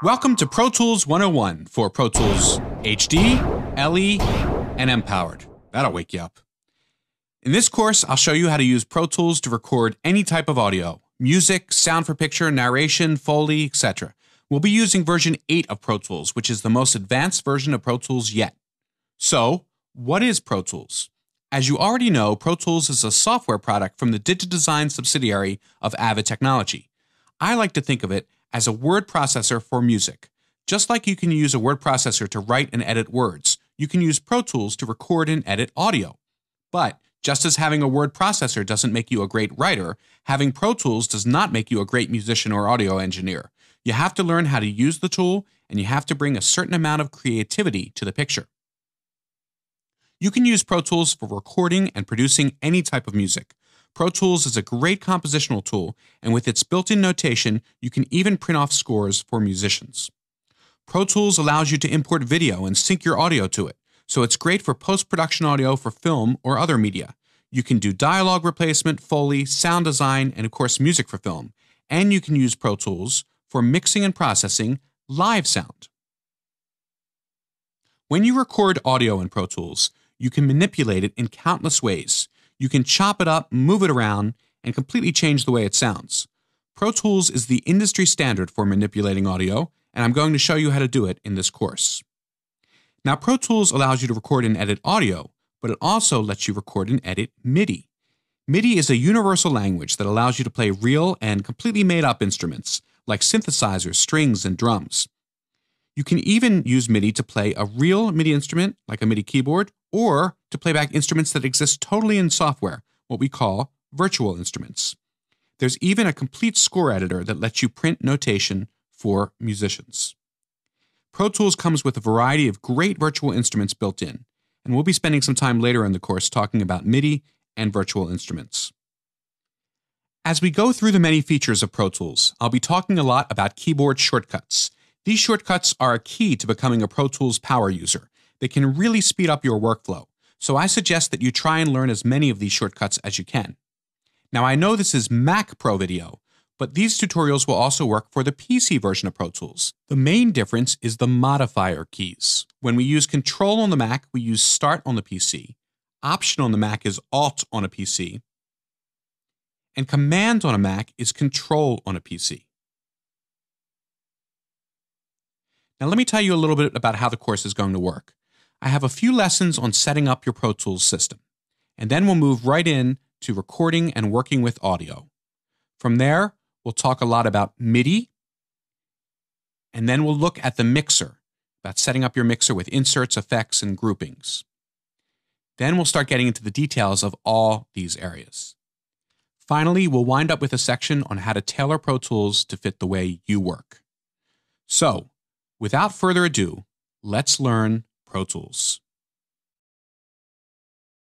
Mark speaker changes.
Speaker 1: Welcome to Pro Tools 101 for Pro Tools HD, LE, and M-Powered. That'll wake you up. In this course, I'll show you how to use Pro Tools to record any type of audio, music, sound for picture, narration, Foley, etc. We'll be using version 8 of Pro Tools, which is the most advanced version of Pro Tools yet. So, what is Pro Tools? As you already know, Pro Tools is a software product from the DigiDesign subsidiary of Avid Technology. I like to think of it as a word processor for music. Just like you can use a word processor to write and edit words, you can use Pro Tools to record and edit audio. But just as having a word processor doesn't make you a great writer, having Pro Tools does not make you a great musician or audio engineer. You have to learn how to use the tool, and you have to bring a certain amount of creativity to the picture. You can use Pro Tools for recording and producing any type of music. Pro Tools is a great compositional tool, and with its built-in notation, you can even print off scores for musicians. Pro Tools allows you to import video and sync your audio to it, so it's great for post-production audio for film or other media. You can do dialogue replacement, Foley, sound design, and of course music for film. And you can use Pro Tools for mixing and processing live sound. When you record audio in Pro Tools, you can manipulate it in countless ways. You can chop it up, move it around, and completely change the way it sounds. Pro Tools is the industry standard for manipulating audio, and I'm going to show you how to do it in this course. Now, Pro Tools allows you to record and edit audio, but it also lets you record and edit MIDI. MIDI is a universal language that allows you to play real and completely made-up instruments, like synthesizers, strings, and drums. You can even use MIDI to play a real MIDI instrument, like a MIDI keyboard, or to play back instruments that exist totally in software, what we call virtual instruments. There's even a complete score editor that lets you print notation for musicians. Pro Tools comes with a variety of great virtual instruments built in, and we'll be spending some time later in the course talking about MIDI and virtual instruments. As we go through the many features of Pro Tools, I'll be talking a lot about keyboard shortcuts. These shortcuts are a key to becoming a Pro Tools power user. They can really speed up your workflow, so I suggest that you try and learn as many of these shortcuts as you can. Now, I know this is Mac Pro Video, but these tutorials will also work for the PC version of Pro Tools. The main difference is the modifier keys. When we use Control on the Mac, we use Start on the PC. Option on the Mac is Alt on a PC. And Command on a Mac is Control on a PC. Now let me tell you a little bit about how the course is going to work. I have a few lessons on setting up your Pro Tools system, and then we'll move right in to recording and working with audio. From there, we'll talk a lot about MIDI, and then we'll look at the mixer, about setting up your mixer with inserts, effects, and groupings. Then we'll start getting into the details of all these areas. Finally, we'll wind up with a section on how to tailor Pro Tools to fit the way you work. So, without further ado, let's learn Pro Tools.